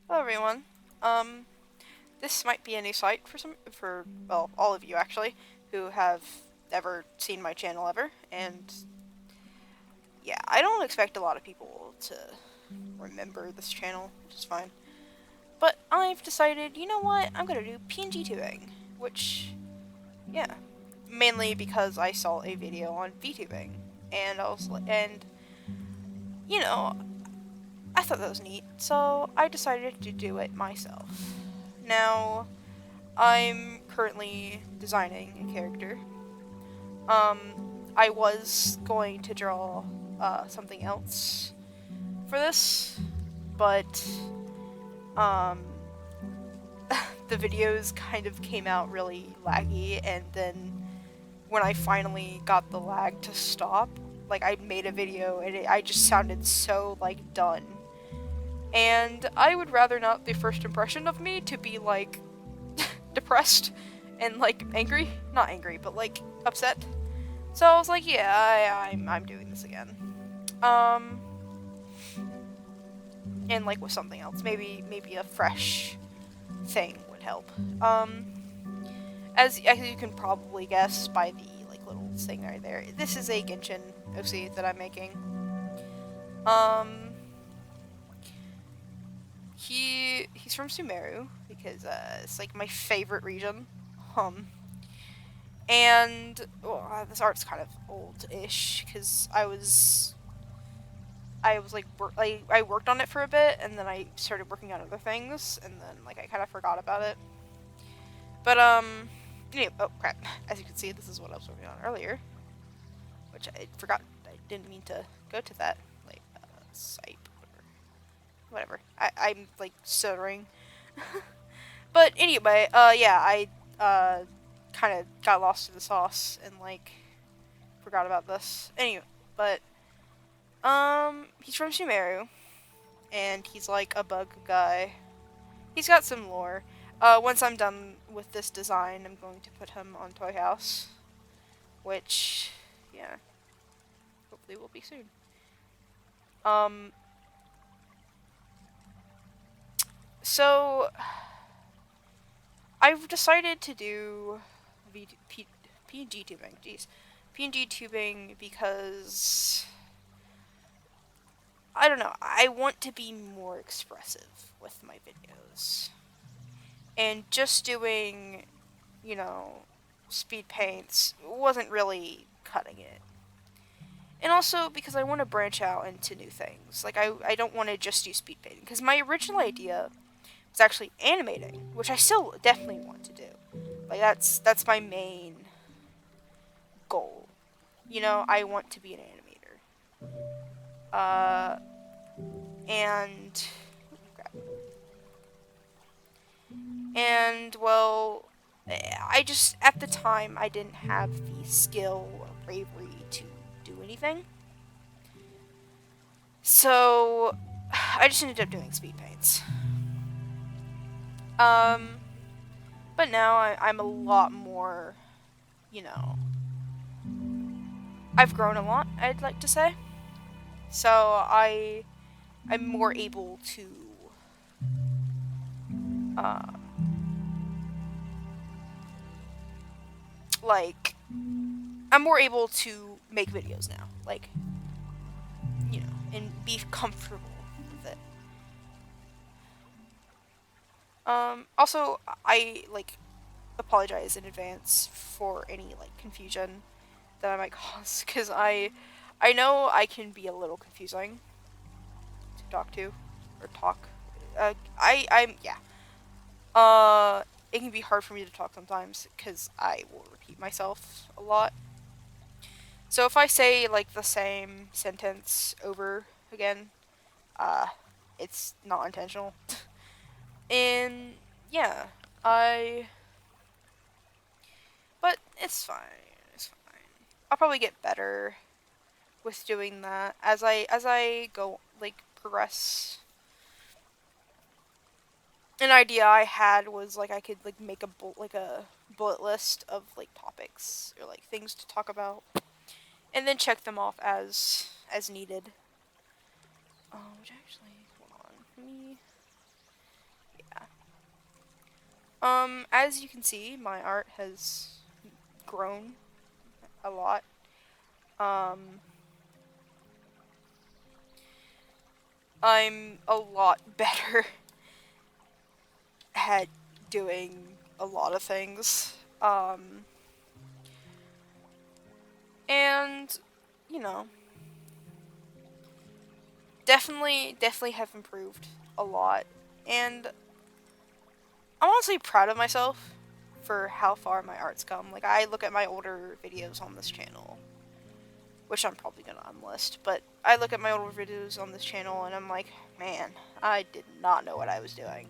Hello everyone. This might be a new site well, all of you actually, who have never seen my channel ever, and yeah, I don't expect a lot of people to remember this channel, which is fine. But I've decided, you know what, I'm gonna do PNGtubing, which, yeah, mainly because I saw a video on VTubing, and you know, I thought that was neat, so I decided to do it myself. Now, I'm currently designing a character. I was going to draw something else for this, but um, the videos kind of came out really laggy, and then when I finally got the lag to stop, like I made a video and I just sounded so like done. And I would rather not the first impression of me to be like depressed and like angry, not angry, but like upset. So I was like, yeah, I'm doing this again. Um, and like with something else, maybe a fresh thing would help. As you can probably guess by the like little thing right there, this is a Genshin OC that I'm making. Um, he's from Sumeru because it's like my favorite region. Um, and well, this art's kind of old-ish because I was like I worked on it for a bit, and then I started working on other things, and then like I kind of forgot about it. But oh crap! As you can see, this is what I was working on earlier, which I forgot. I didn't mean to go to that like site or whatever. I'm like stuttering. But anyway, yeah, I kind of got lost in the sauce and like forgot about this. Anyway, but he's from Sumeru, and he's like a bug guy. He's got some lore. Once I'm done with this design, I'm going to put him on Toy House, which, yeah, hopefully will be soon. Um, so I've decided to do PNG tubing. Jeez, PNG tubing because I don't know. I want to be more expressive with my videos, and just doing, you know, speed paints wasn't really cutting it. And also because I want to branch out into new things. Like I don't want to just do speed painting because my original idea was actually animating, which I still definitely want to do. Like that's my main goal. You know, I want to be an animator. Uh and well, I just at the time I didn't have the skill or bravery to do anything. So I just ended up doing speed paints. Um, but now I'm a lot more, you know, I've grown a lot, I'd like to say. So I'm more able to, uh, like, I'm more able to make videos now, like, you know, and be comfortable with it. Also, I like apologize in advance for any like confusion that I might cause, because I know I can be a little confusing to talk to or talk. I'm yeah. It can be hard for me to talk sometimes because I will repeat myself a lot. So if I say like the same sentence over again, uh, it's not intentional. And yeah, I. But it's fine. It's fine. I'll probably get better with doing that as I go like progress. An idea I had was like I could like make a bullet list of like topics or like things to talk about, and then check them off as needed. Which actually, hold on, let me. As you can see, my art has grown a lot. I'm a lot better at doing a lot of things. And, you know, definitely have improved a lot. And I'm honestly proud of myself for how far my art's come. Like, I look at my older videos on this channel, which I'm probably gonna unlist, but I look at my older videos on this channel and I'm like, man, I did not know what I was doing.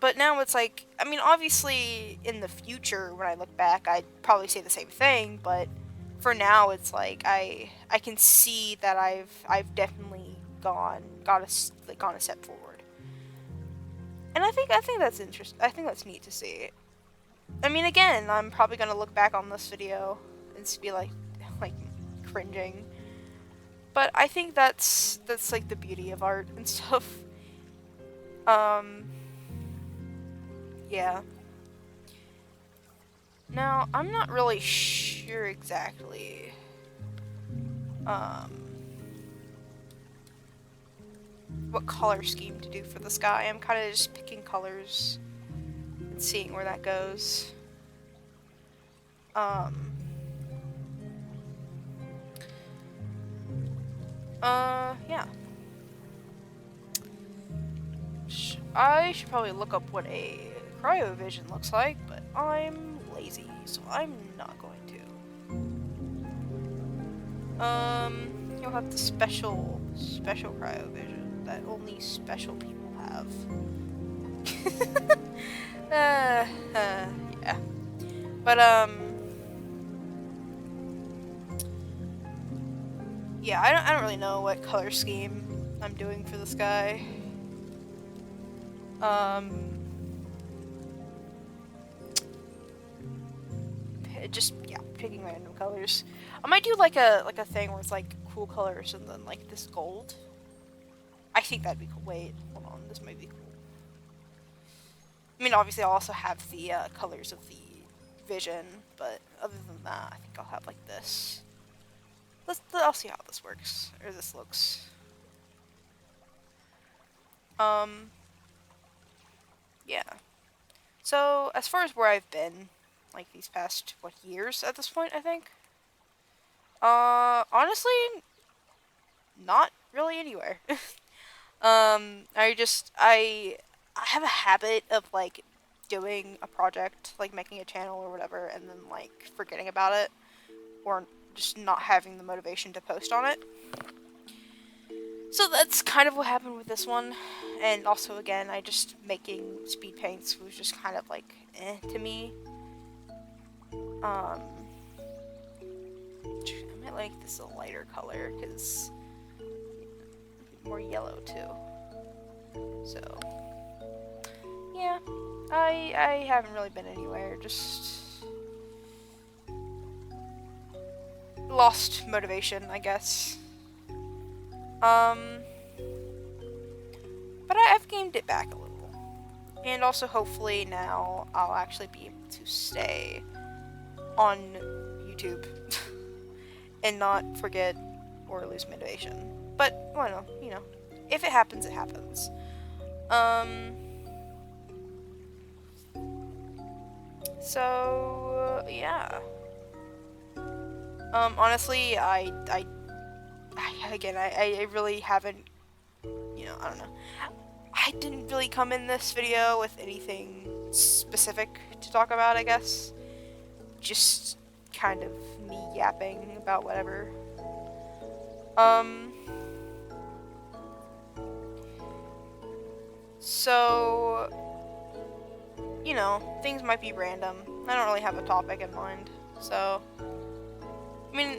But now it's like, I mean, obviously in the future when I look back, I'd probably say the same thing, but for now it's like I can see that I've definitely gone a step forward. And I think that's interesting. I think that's neat to see. I mean, again, I'm probably gonna look back on this video and just be like cringing. But I think that's like the beauty of art and stuff. Yeah. Now, I'm not really sure exactly what color scheme to do for this guy. I'm kind of just picking colors and seeing where that goes. Yeah. I should probably look up what a cryovision looks like, but I'm lazy, so I'm not going to. You'll have the special cryovision that only special people have. Yeah. But, yeah, I don't really know what color scheme I'm doing for this guy. Just, yeah, picking random colors. I might do like a thing where it's like cool colors and then like this gold. I think that'd be cool. Wait, hold on, this might be cool. I mean, obviously I'll also have the colors of the vision, but other than that, I think I'll have like this. I'll see how this works, or this looks. Yeah. So, as far as where I've been, like these past, years at this point, I think? Honestly, not really anywhere. I have a habit of, like, doing a project, like making a channel or whatever, and then, like, forgetting about it, or just not having the motivation to post on it. So that's kind of what happened with this one. And also, again, making speed paints was just kind of like, to me. I might like this a lighter color, because more yellow, too. So, yeah. I haven't really been anywhere, just lost motivation, I guess. But I've gained it back a little. And also, hopefully, now I'll actually be able to stay on YouTube and not forget or lose motivation. But, well, if it happens, it happens. So, yeah. Honestly, I really haven't, I don't know. I didn't really come in this video with anything specific to talk about, I guess. Just kind of me yapping about whatever. So, things might be random. I don't really have a topic in mind. So, I mean,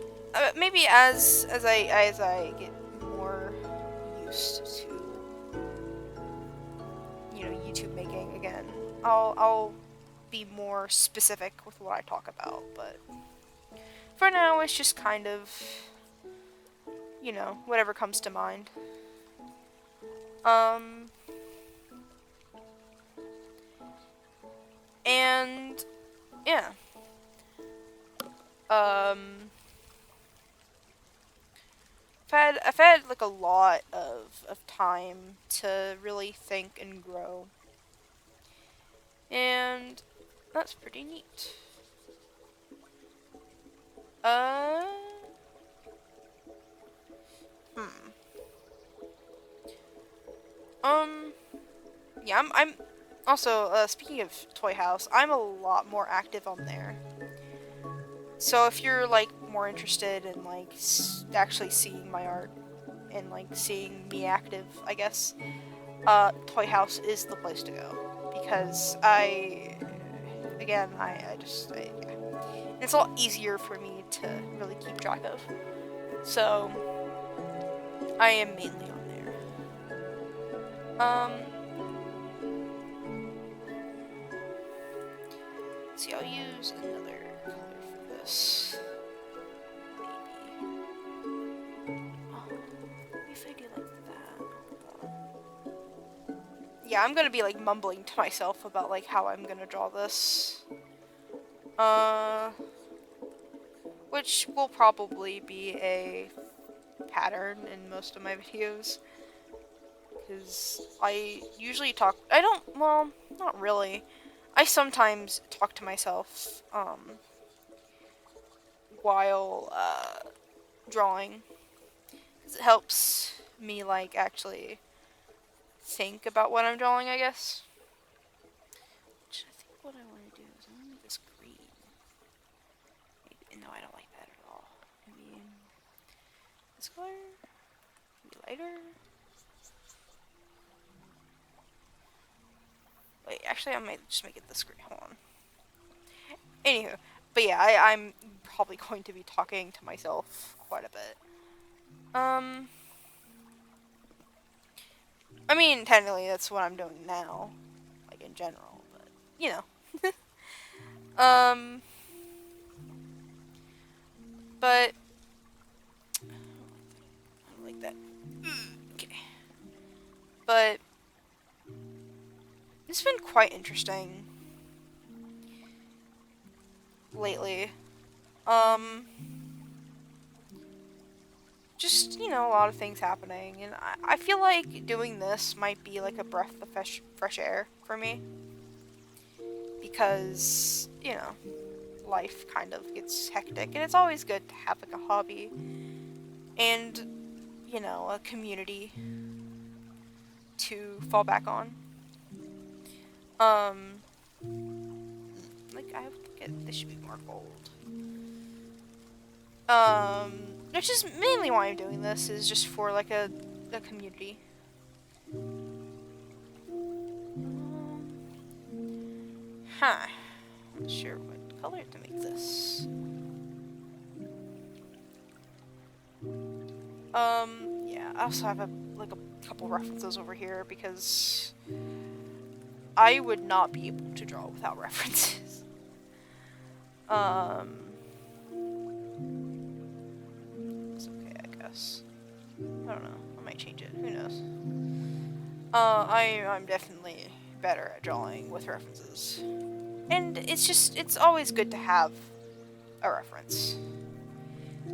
maybe as I get more used to, YouTube making again, I'll be more specific with what I talk about. But for now, it's just kind of, whatever comes to mind. And yeah. I've had like a lot of time to really think and grow. And that's pretty neat. Uh hmm. Yeah, I'm also speaking of Toy House, I'm a lot more active on there. So if you're like more interested in like actually seeing my art and like seeing me active, I guess, Toy House is the place to go because yeah. It's a lot easier for me to really keep track of. So I am mainly on there. See, I'll use another color for this. Maybe. Maybe if I do like that. Yeah, I'm gonna be like mumbling to myself about like how I'm gonna draw this. Which will probably be a pattern in most of my videos. Because I usually well, not really. I sometimes talk to myself, while, drawing. Because it helps me, like, actually think about what I'm drawing, I guess. Which I think what I want to do is I want to make this green. Maybe, no, I don't like that at all. Maybe this color? Maybe lighter? Wait, actually I might just make it this green. Hold on. Anywho, but yeah, I'm probably going to be talking to myself quite a bit. I mean, technically that's what I'm doing now, like in general, but you know. But I don't like that. Okay. But it's been quite interesting lately. Just, you know, a lot of things happening, and I feel like doing this might be like a breath of fresh air for me. Because, you know, life kind of gets hectic, and it's always good to have like a hobby and, you know, a community to fall back on. Like I have to get this should be more gold. Which is mainly why I'm doing this is just for like a community. Huh. Not sure what color to make this. Yeah, I also have a couple references over here because I would not be able to draw without references. It's okay, I guess. I don't know. I might change it. Who knows? I'm definitely better at drawing with references. And it's always good to have a reference.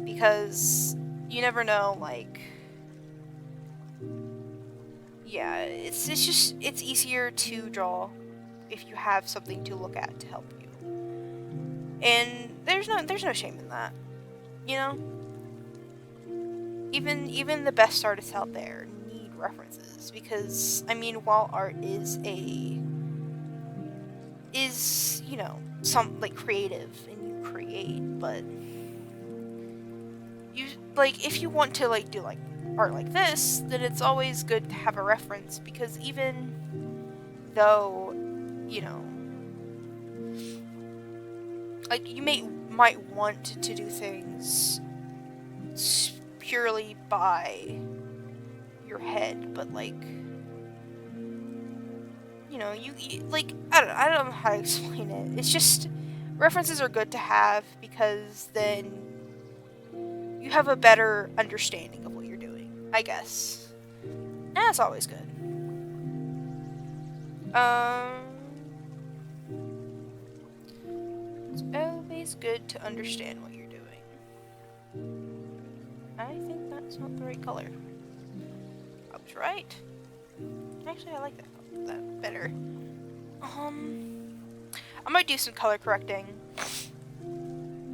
Because you never know, like, yeah, it's easier to draw if you have something to look at to help you. And there's no shame in that. You know? Even the best artists out there need references because I mean while art is you know some like creative and you create, but you like if you want to like do like art like this, then it's always good to have a reference because even though you know like you might want to do things purely by your head, but like you know, you like I don't know how to explain it. It's just references are good to have because then you have a better understanding of what you're doing, I guess. And that's always good. Um always good to understand what you're doing. I think that's not the right color. I was right. Actually, I like that better. I might do some color correcting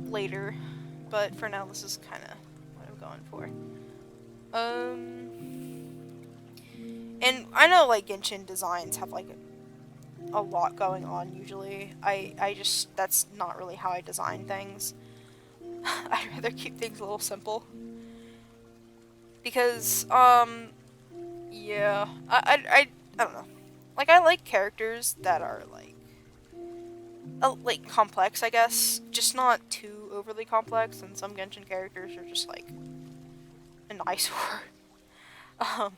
later, but for now this is kind of what I'm going for. And I know like Genshin designs have like a lot going on usually. I just, that's not really how I design things. I'd rather keep things a little simple. Because, yeah, I don't know. Like, I like characters that are, like, complex, I guess. Just not too overly complex, and some Genshin characters are just, like, an eyesore. I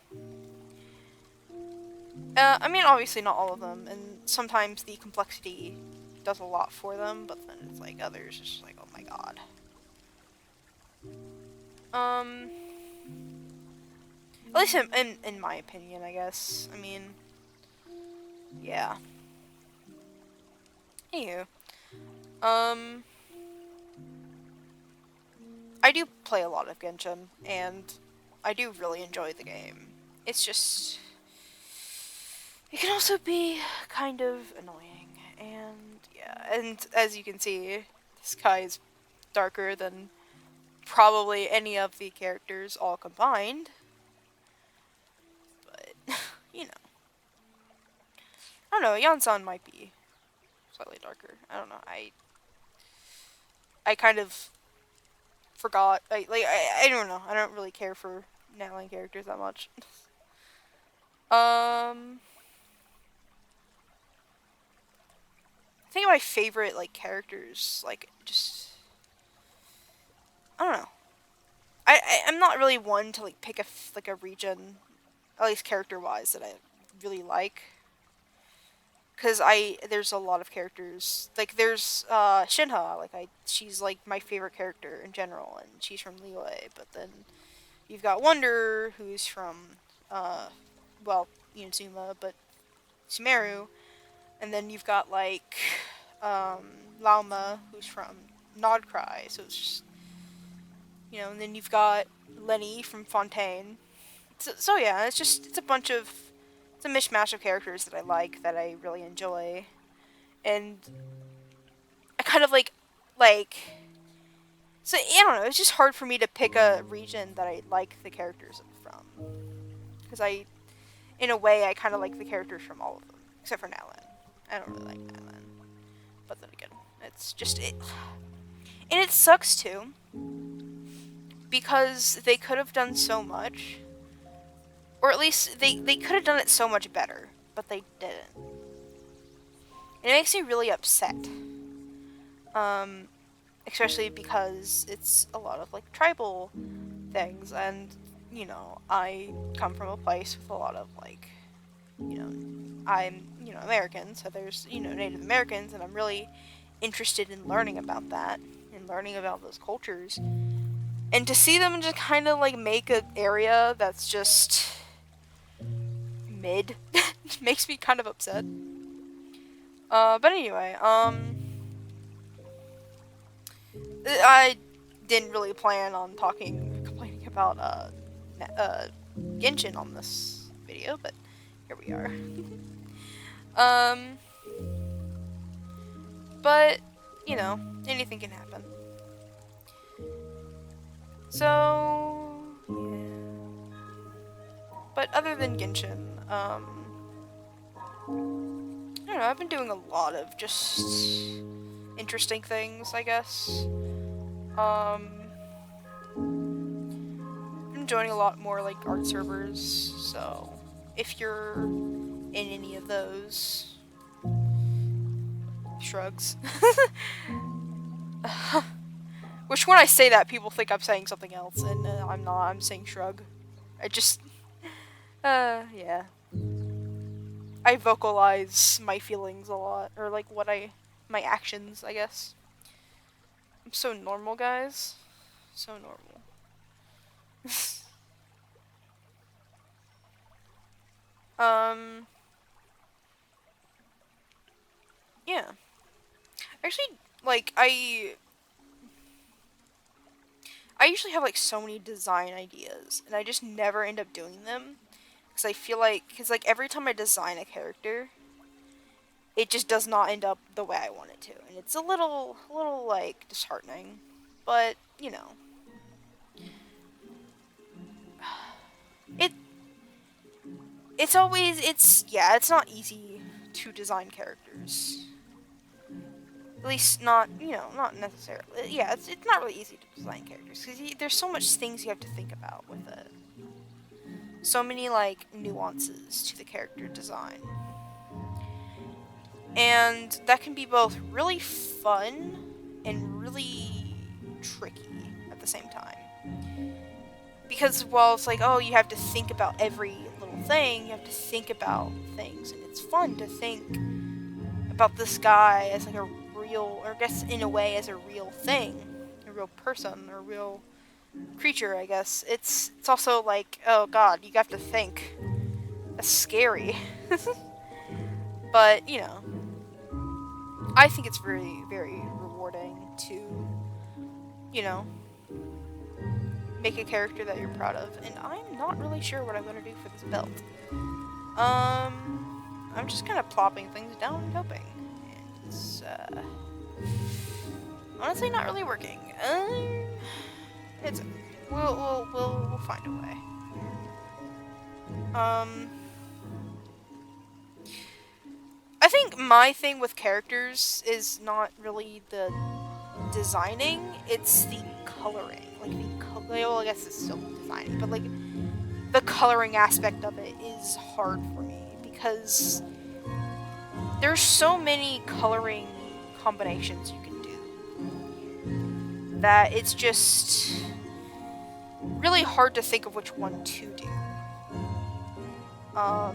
mean, obviously not all of them, and sometimes the complexity does a lot for them, but then it's like others, it's just like, oh my god. At least in my opinion, I guess. I mean, yeah. Anywho, I do play a lot of Genshin, and I do really enjoy the game. It's just, it can also be kind of annoying, and yeah, and as you can see, the sky is darker than probably any of the characters all combined, but, you know. I don't know, Yansan might be slightly darker. I don't know, I kind of forgot, I don't know, I don't really care for nailing characters that much. I think my favorite, like, characters, like, just, I don't know. I'm not really one to, like, pick like, a region, at least character-wise, that I really like. Because there's a lot of characters, like, there's, Shinha, like, she's, like, my favorite character in general, and she's from Liyue, but then you've got Wonder, who's from, well, Inazuma, but Sumeru, and then you've got, like, Lauma, who's from Nodcry, so it's just, and then you've got Lenny from Fontaine. So yeah, it's a mishmash of characters that I like, that I really enjoy, and I kind of so I don't know, it's just hard for me to pick a region that I like the characters from, because in a way, I kind of like the characters from all of them, except for Nalan. I don't really like Nalan, but then again, it's just it, and it sucks too, because they could have done so much, or at least they could have done it so much better, but they didn't. And it makes me really upset. Especially because it's a lot of, like, tribal things, and, I come from a place with a lot of, like, I'm, American, so there's, Native Americans, and I'm really interested in learning about that, and learning about those cultures. And to see them just kind of, like, make an area that's just mid makes me kind of upset. But anyway, I didn't really plan on complaining about, Genshin on this video, but here we are. But, anything can happen. So, yeah. But other than Genshin, I don't know, I've been doing a lot of just interesting things, I guess. I'm joining a lot more, like, art servers, so if you're in any of those, shrugs. Which, when I say that, people think I'm saying something else, and I'm not, I'm saying shrug. I just, yeah. I vocalize my feelings a lot, or, like, my actions, I guess. I'm so normal, guys. So normal. Yeah. Actually, like, I I usually have like so many design ideas, and I just never end up doing them because I feel like every time I design a character, it just does not end up the way I want it to, and it's a little like disheartening. But you know, it it's not easy to design characters. At least not, not necessarily. Yeah, it's not really easy to design characters because there's so much things you have to think about with it. So many like nuances to the character design. And that can be both really fun and really tricky at the same time. Because while it's like, oh, you have to think about every little thing, you have to think about things, and it's fun to think about this guy as like a real, or I guess in a way as a real thing, a real person, or a real creature, I guess. It's also like, oh god, you have to think. That's scary. But, I think it's very, very rewarding to, make a character that you're proud of. And I'm not really sure what I'm going to do for this belt. I'm just kind of plopping things down and hoping. And it's, honestly not really working. It's okay. We'll find a way. I think my thing with characters is not really the designing, it's the coloring. Like well, I guess it's still designing, but like the coloring aspect of it is hard for me because there's so many coloring combinations you can do that it's just really hard to think of which one to do. I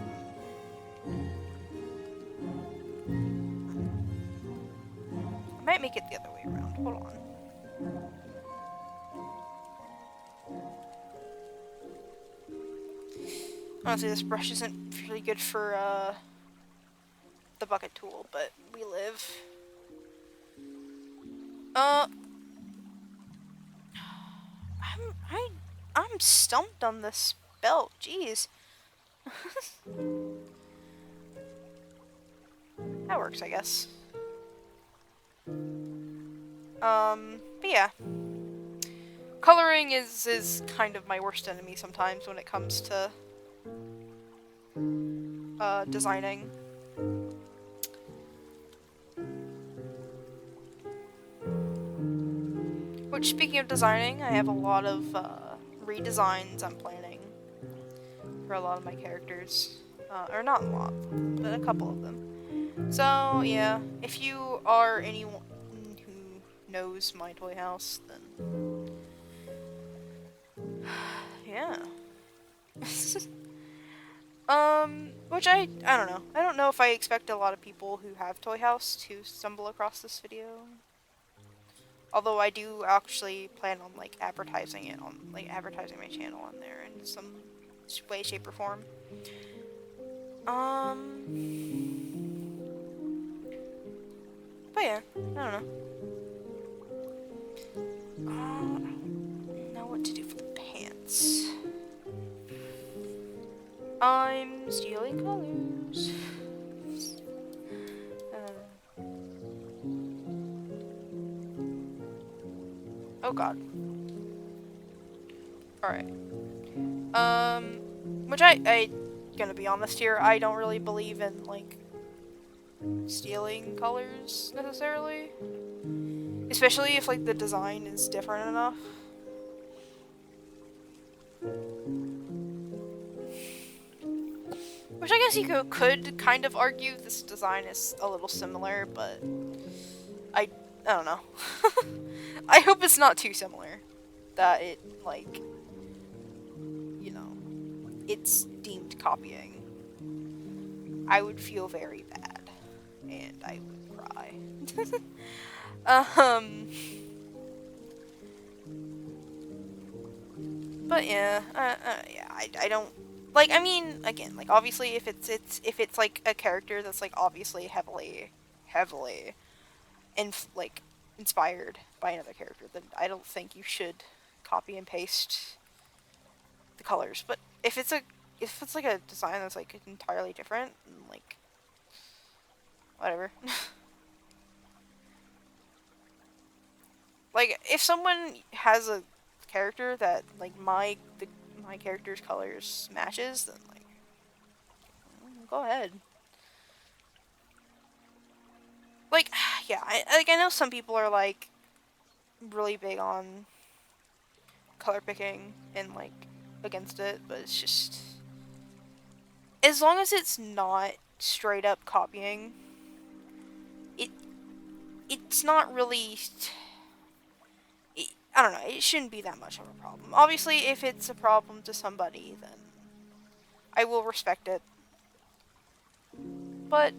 might make it the other way around. Hold on. Honestly, this brush isn't really good for the bucket tool, but we live. I'm stumped on this belt. Jeez. That works, I guess. But yeah. Coloring is kind of my worst enemy sometimes when it comes to designing. Which, speaking of designing, I have a lot of redesigns I'm planning for a lot of my characters. Or not a lot, but a couple of them. So, yeah, if you are anyone who knows my toy house, then yeah. Which I don't know. I don't know if I expect a lot of people who have Toy House to stumble across this video. Although I do actually plan on like advertising my channel on there in some way, shape, or form. But yeah, I don't know. I don't know what to do for the pants. I'm stealing colors. Oh god. Alright. Which I gonna be honest here, I don't really believe in, like, stealing colors, necessarily. Especially if, like, the design is different enough. Which I guess you could kind of argue this design is a little similar, but I don't know. I hope it's not too similar. That it, like, it's deemed copying. I would feel very bad. And I would cry. But yeah, I don't, like, I mean, again, like, obviously, if it's like a character that's, like, obviously heavily, like, inspired by another character, then I don't think you should copy and paste the colors. But if it's like a design that's like entirely different, like whatever. Like if someone has a character that like my character's colors matches, then like go ahead. Like yeah, I know some people are like really big on color picking and like against it, but it's just as long as it's not straight up copying, it's not really. I don't know. It shouldn't be that much of a problem. Obviously, if it's a problem to somebody, then I will respect it. But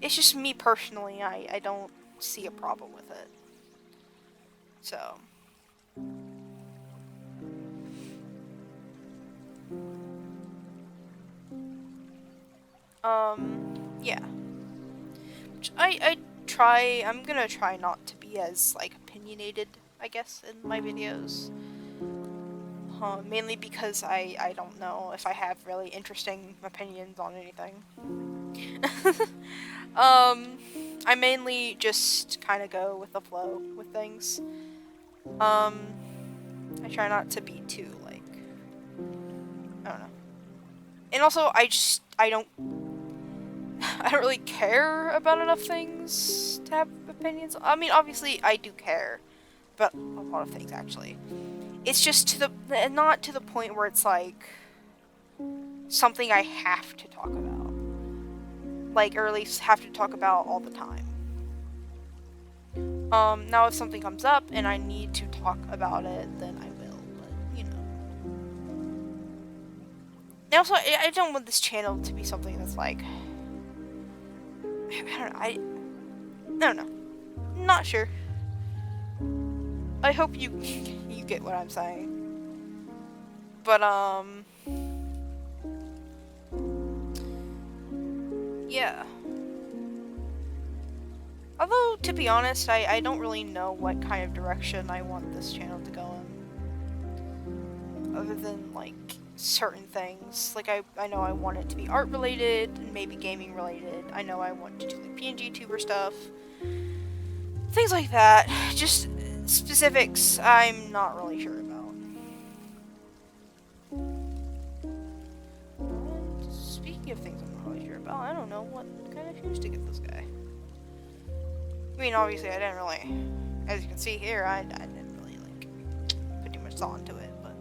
it's just me personally. I don't see a problem with it. So. Yeah. Which I'm gonna try not to be as, like, opinionated, I guess, in my videos. Mainly because I don't know if I have really interesting opinions on anything. I mainly just kind of go with the flow with things. I try not to be too, like, I don't know. And also, I don't really care about enough things to have opinions. I mean, obviously, I do care about a lot of things, actually. It's just not to the point where it's, like, something I have to talk about. Like, or at least have to talk about all the time. Now if something comes up and I need to talk about it, then I will, but, you know. And also, I don't want this channel to be something that's, like, I don't know. Not sure. I hope you get what I'm saying. But, yeah. Although, to be honest, I don't really know what kind of direction I want this channel to go in. Other than, like, certain things. Like, I know I want it to be art-related, and maybe gaming-related. I know I want to do, like, PNGtuber stuff. Things like that. Just specifics I'm not really sure about. And speaking of things I'm not really sure about, I don't know what kind of shoes to get this guy. I mean, obviously, I didn't really, as you can see here, I didn't really, like, put too much thought into it, but,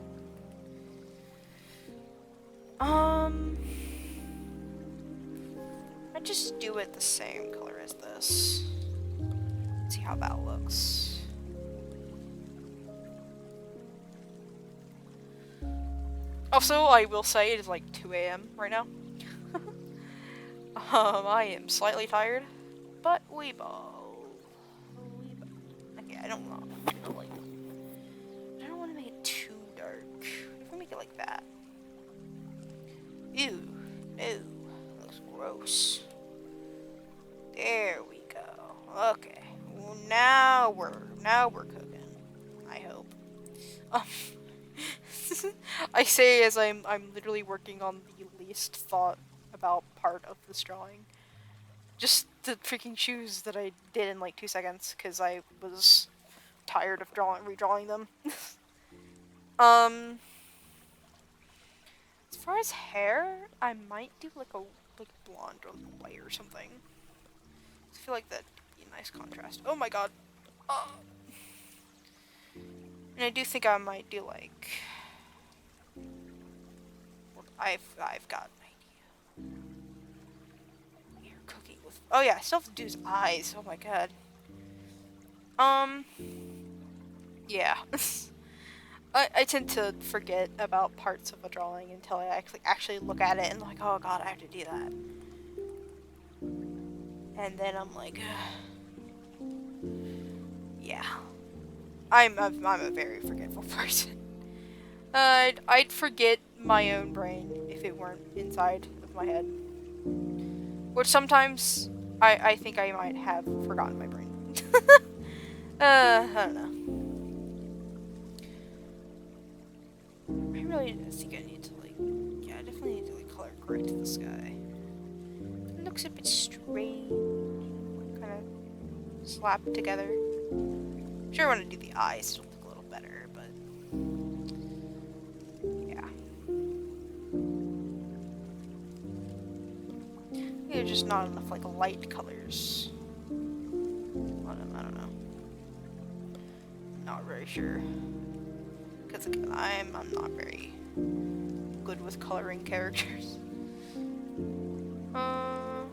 I just do it the same color as this. See how that looks. Also, I will say it is like 2 a.m. right now. I am slightly tired, but we both. Okay, I don't want to make it too dark. If we make it like that. Ew, no, looks gross. There we go. Okay, well, now we're cooking. I hope. I say as I'm literally working on the least thought about part of this drawing. Just the freaking shoes that I did in like 2 seconds because I was tired of redrawing them. As far as hair, I might do like a blonde or white or something. I feel like that'd be a nice contrast. Oh my god. And I do think I might do like. I've got an idea. You're cooking with. Oh yeah, I still have to do his eyes. Oh my god. Yeah. I tend to forget about parts of a drawing until I actually look at it and like, oh god, I have to do that. And then I'm like, yeah. I'm a very forgetful person. I'd forget my own brain if it weren't inside of my head. Which sometimes I think I might have forgotten my brain. I don't know. think I need to, like, yeah, I definitely need to, like, color correct the sky. It looks a bit strange, kind of slapped together. I'm sure I want to do the eyes to look a little better, but yeah. There's just not enough, like, light colors. I don't know. Not very sure. Because, again, I'm not very good with coloring characters. I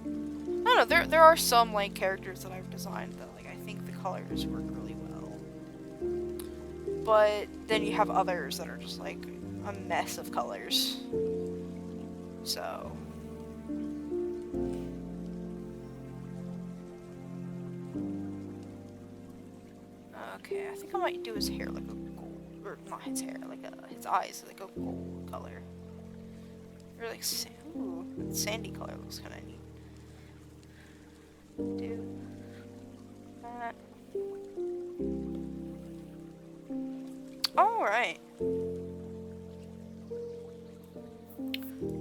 don't know, there are some, like, characters that I've designed that, like, I think the colors work really well. But then you have others that are just, like, a mess of colors. So... okay, I think I might do his hair like a gold, or not his hair, like his eyes like a gold color. Or like ooh, that sandy color looks kind of neat. Do that. All right.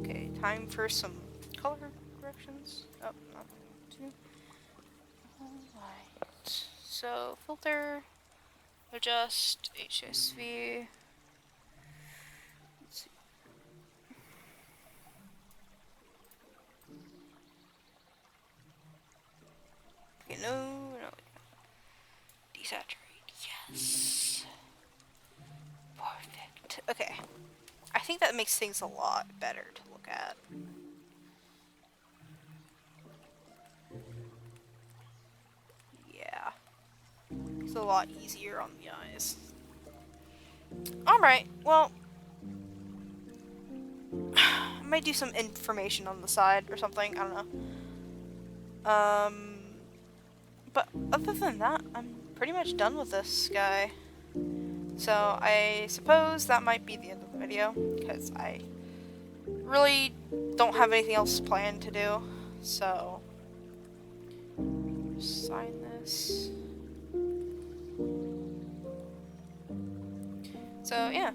Okay, time for some color corrections. Oh, not two. All right. So filter. Adjust HSV. Let's see. Okay, no. Desaturate. Yes. Perfect. Okay. I think that makes things a lot better to look at. Yeah. It's a lot easier on the eyes. Alright, well, I might do some information on the side or something, I don't know. But other than that, I'm pretty much done with this guy. So I suppose that might be the end of the video, because I really don't have anything else planned to do, so... sign this. So yeah,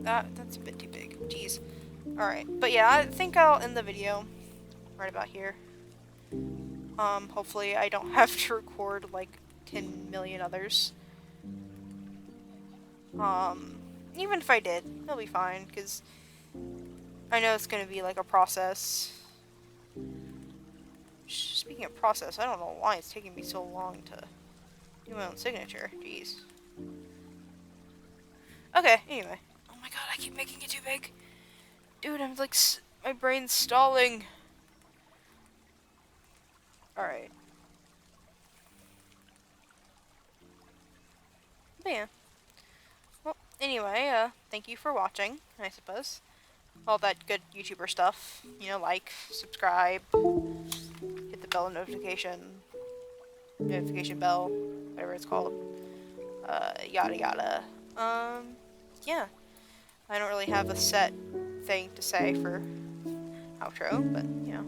that's a bit too big. Jeez. Alright, but yeah, I think I'll end the video right about here. Hopefully I don't have to record like 10 million others. Even if I did, it'll be fine, because I know it's gonna be like a process. Speaking of process, I don't know why it's taking me so long to do my own signature. Jeez. Okay, anyway. Oh my god, I keep making it too big. Dude, I'm like, my brain's stalling. Alright. But yeah. Well, anyway, thank you for watching, I suppose. All that good YouTuber stuff. You know, like, subscribe, hit the bell notification bell, whatever it's called. Yada yada. Yeah. I don't really have a set thing to say for outro, but, you know.